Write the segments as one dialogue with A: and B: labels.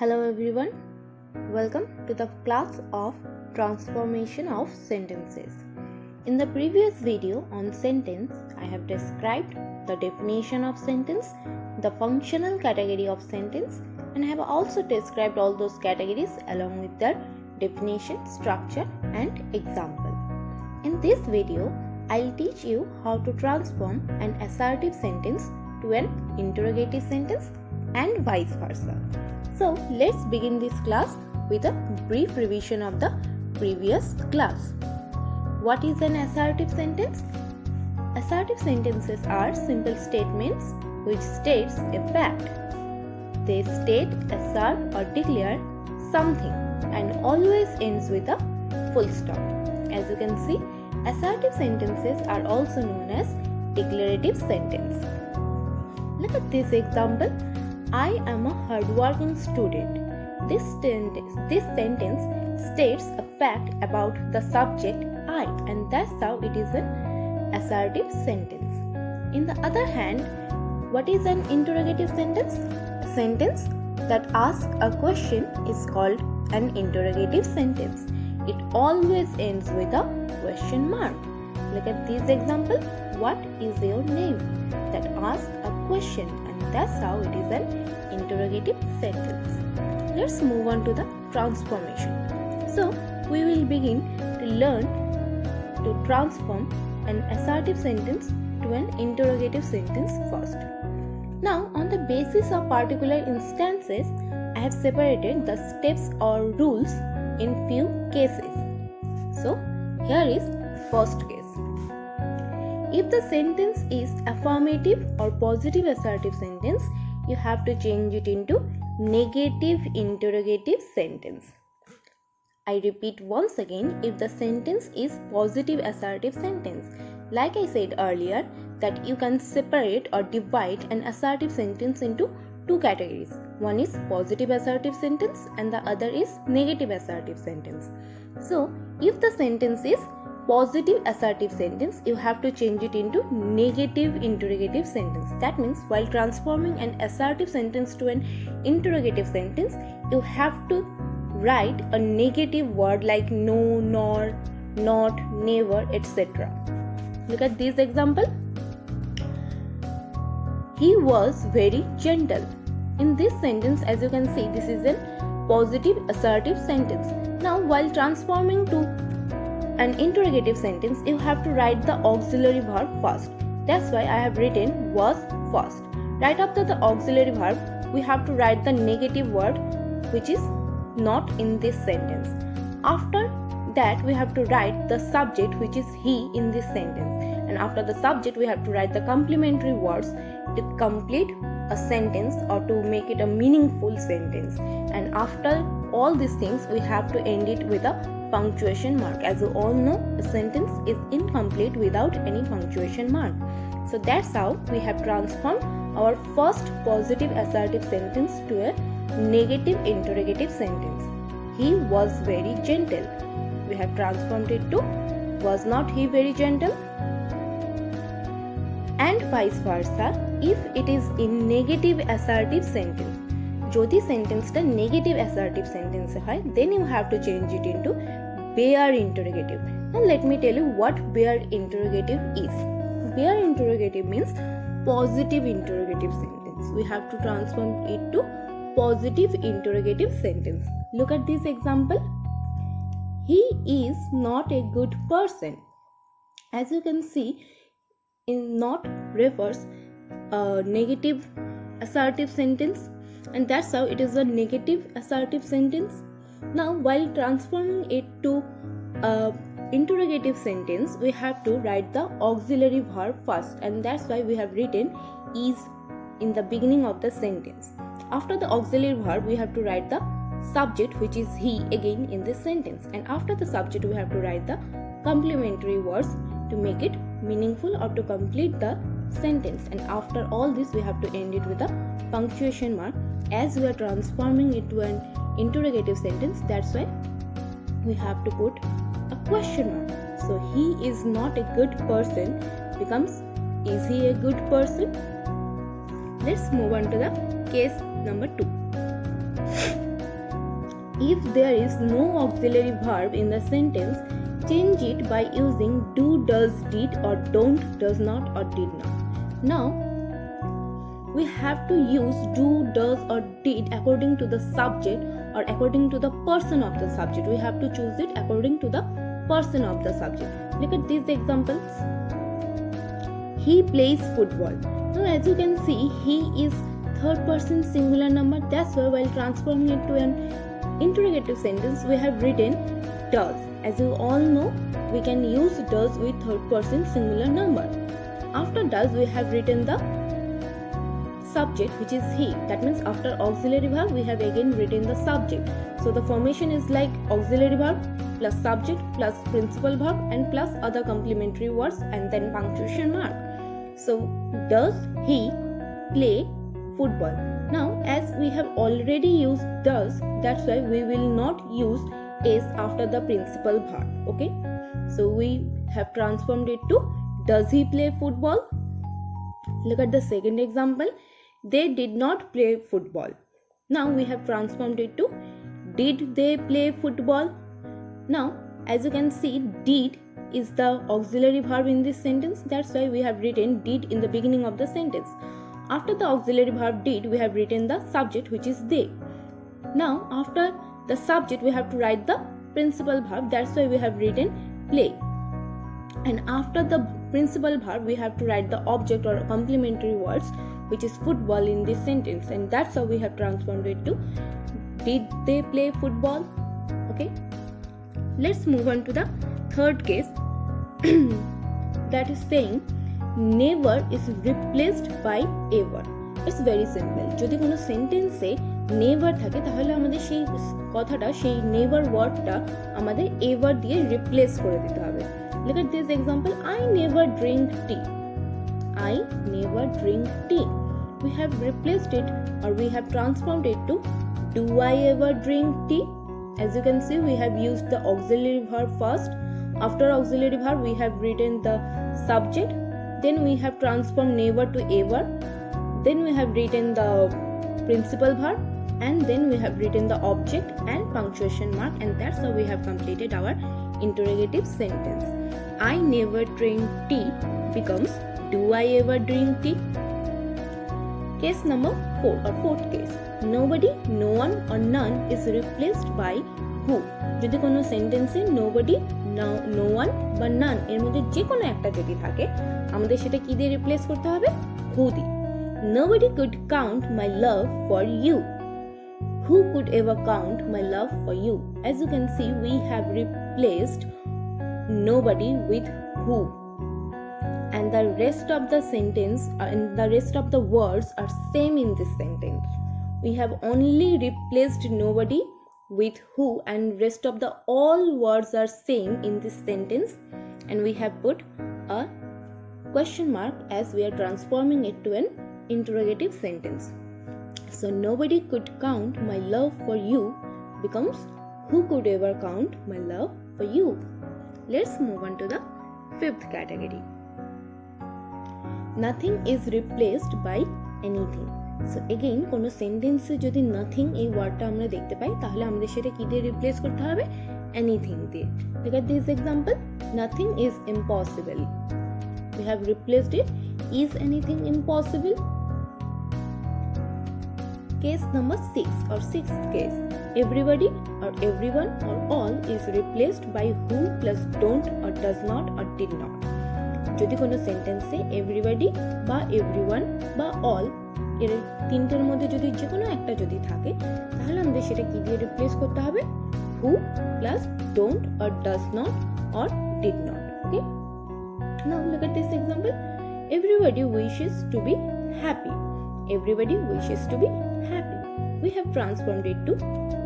A: Hello everyone, welcome to the class of transformation of sentences. In the previous video on sentence, I have described the definition of sentence, the functional category of sentence, and I have also described all those categories along with their definition, structure and example. In this video, I'll teach you how to transform an assertive sentence to an interrogative sentence and vice versa. So let's begin this class with a brief revision of the previous class. What is an assertive sentence? Assertive sentences are simple statements which states a fact. They state, assert or declare something and always ends with a full stop. As you can see, assertive sentences are also known as declarative sentence. Look at this example. I am a hardworking student. This sentence states a fact about the subject I, and that's how it is an assertive sentence. In the other hand, what is an interrogative sentence? A sentence that asks a question is called an interrogative sentence. It always ends with a question mark. Look at this example. What is your name? That asks a question, and that's how it is an interrogative sentence. Let's move on to the transformation. So we will begin to learn to transform an assertive sentence to an interrogative sentence first. Now, on the basis of particular instances, I have separated the steps or rules in few cases. So here is first case. If the sentence is affirmative or positive assertive sentence, you have to change it into negative interrogative sentence. I repeat once again, if the sentence is positive assertive sentence, like I said earlier, that you can separate or divide an assertive sentence into two categories. One is positive assertive sentence and the other is negative assertive sentence. So, if the sentence is positive assertive sentence, you have to change it into negative interrogative sentence. That means while transforming an assertive sentence to an interrogative sentence, you have to write a negative word like no, nor, not, never, etc. Look at this example. He was very gentle. In this sentence, as you can see, this is a positive assertive sentence. Now, while transforming to an interrogative sentence, you have to write the auxiliary verb first. That's why I have written was first. Right after the auxiliary verb, we have to write the negative word which is not in this sentence. After that, we have to write the subject which is he in this sentence. And after the subject, we have to write the complementary words to complete a sentence or to make it a meaningful sentence. And after all these things, we have to end it with a punctuation mark. As you all know, a sentence is incomplete without any punctuation mark. So that's how we have transformed our first positive assertive sentence to a negative interrogative sentence. He was very gentle. We have transformed it to was not he very gentle? And vice versa, if it is in negative assertive sentence, যদি সেন্টেন্সটা negative assertive sentence হয়, then you have to change it into bare interrogative. Now let me tell you what bare interrogative is. Bare interrogative means positive interrogative sentence. We have to transform it to positive interrogative sentence. Look at this example. He is not a good person. As you can see, in not refers a negative assertive sentence, and that's how it is a negative assertive sentence. Now, while transforming it to a interrogative sentence, we have to write the auxiliary verb first, and that's why we have written is in the beginning of the sentence. After the auxiliary verb, we have to write the subject which is he again in this sentence, and after the subject, we have to write the complementary words to make it meaningful or to complete the sentence. And after all this, we have to end it with a punctuation mark. As we are transforming it to an interrogative sentence, that's why we have to put a question mark. So he is not a good person becomes is he a good person? Let's move on to the case number 2. If there is no auxiliary verb in the sentence, change it by using do, does, did, or don't, does not, or did not. Now, we have to use do, does, or did according to the subject or according to the person of the subject. We have to choose it according to the person of the subject. Look at these examples. He plays football. Now, as you can see, he is third person singular number. That's why while transforming it to an interrogative sentence, we have written does. As you all know, we can use does with third person singular number. After does, we have written the subject, which is he. That means after auxiliary verb, we have again written the subject. So the formation is like auxiliary verb plus subject plus principal verb and plus other complementary words and then punctuation mark. So does he play football? Now, as we have already used does, that's why we will not use is after the principal verb. Okay, so we have transformed it to does he play football? Look at the second example. They did not play football. Now we have transformed it to did they play football? Now, as you can see, did is the auxiliary verb in this sentence. That's why we have written did in the beginning of the sentence. After the auxiliary verb did, we have written the subject, which is they. Now, after the subject, we have to write the principal verb. That's why we have written play. And after the principal verb, we have to write the object or complementary words, which is football in this sentence. And that's how we have transformed it to did they play football? Okay. Let's move on to the third case. That is saying never is replaced by ever. It's very simple. যদি কোনো সেন্টেন্সে never থাকে তাহলে আমাদের সেই কথাটা সেই never ওয়ার্ডটা আমাদের এভার দিয়ে রিপ্লেস করে দিতে হবে। Look at this example. I never drink tea. I never drink tea. We have replaced it or we have transformed it to do I ever drink tea? As you can see, we have used the auxiliary verb first. After auxiliary verb, we have written the subject. Then we have transformed never to ever. Then we have written the principal verb. And then we have written the object and punctuation mark. And that's how we have completed our interrogative sentence. I never drink tea becomes do I ever drink tea? Case number 4 or fourth case. Nobody, no one or none is replaced by who. যদি কোনো সেন্টেন্সে nobody, no one বা none এর মধ্যে যে কোনো একটা যদি থাকে আমাদের সেটা কি দিয়ে রিপ্লেস করতে হবে? who দিয়ে। Nobody could count my love for you. Who could ever count my love for you? As you can see, we have replaced nobody with who. And the rest of the sentence and the rest of the words are same in this sentence. We have only replaced nobody with who and rest of the all words are same in this sentence, and we have put a question mark as we are transforming it to an interrogative sentence. So nobody could count my love for you becomes who could ever count my love for you. Let's move on to the fifth category. Nothing is replaced by anything. So again, কোনো সেন্টেন্সে যদি nothing এই ওয়ার্ডটা আমরা দেখতে পাই তাহলে আমাদের সেটা কি দিয়ে রিপ্লেস করতে হবে? anything দিয়ে। Look at this example. Nothing is impossible. We have replaced it. Is anything impossible? Case number 6 or sixth case. Everybody or everyone or all is replaced by who plus don't or does not or did not. যদি কোনো সেন্টেন্সে everybody বা everyone বা all এর তিনটের মধ্যে যদি যে কোনো একটা যদি থাকে তাহলে আমাদের সেটা কি দিয়ে রিপ্লেস করতে হবে? who plus don't or does not or did not. Okay, now look at this example. Everybody wishes to be happy. Everybody wishes to be happy. We have transformed it to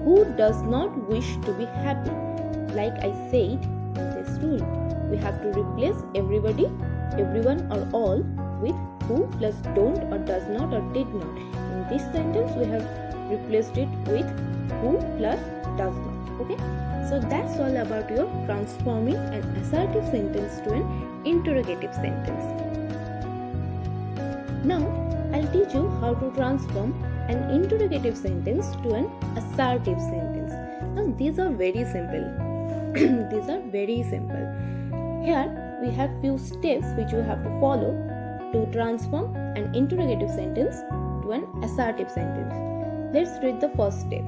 A: who does not wish to be happy. Like I said in this rule, we have to replace everybody, everyone or all with who plus don't or does not or did not. In this sentence, we have replaced it with who plus does not. Okay, so that's all about your transforming an assertive sentence to an interrogative sentence. Now, I'll teach you how to transform an interrogative sentence to an assertive sentence. Now these are very simple. These are very simple. Here we have few steps which you have to follow to transform an interrogative sentence to an assertive sentence. Let's read the first step.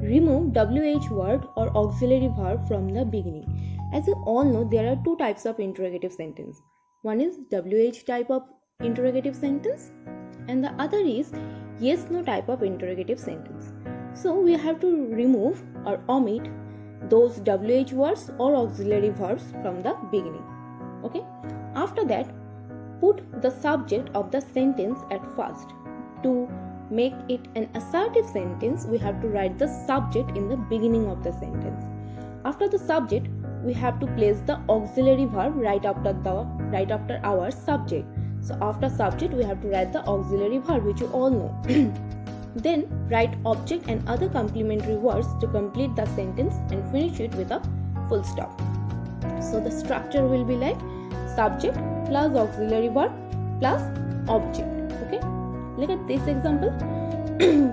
A: Remove WH word or auxiliary verb from the beginning. As you all know, there are two types of interrogative sentence. One is WH type of interrogative sentence and the other is yes/no type of interrogative sentence. So we have to remove or omit those WH words or auxiliary verbs from the beginning. Okay. After that, put the subject of the sentence at first. To make it an assertive sentence, we have to write the subject in the beginning of the sentence. After the subject, we have to place the auxiliary verb right after our subject. So after subject, we have to write the auxiliary verb, which you all know. Then write object and other complementary words to complete the sentence and finish it with a full stop. So the structure will be like subject plus auxiliary verb plus object. Okay, look at this example.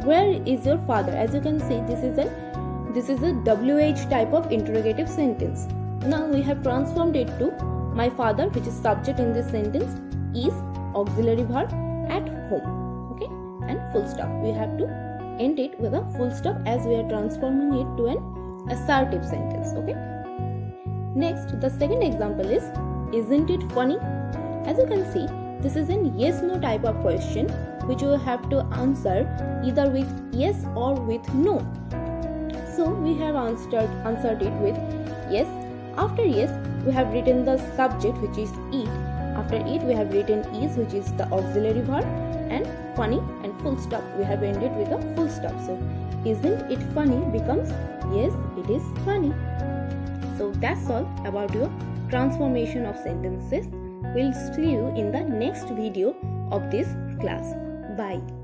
A: Where is your father? As you can see, this is a WH type of interrogative sentence. Now we have transformed it to my father, which is subject in this sentence, is auxiliary verb at home. Okay, and full stop. We have to end it with a full stop as we are transforming it to an assertive sentence. Okay. Next, the second example is, isn't it funny? As you can see, this is an yes/no type of question which you have to answer either with yes or with no. So we have answered it with yes. After yes, we have written the subject, which is it. After it, we have written is, which is the auxiliary verb, and funny and full stop. We have ended with a full stop. So isn't it funny becomes yes, it is funny. So that's all about your transformation of sentences. We'll see you in the next video of this class. Bye.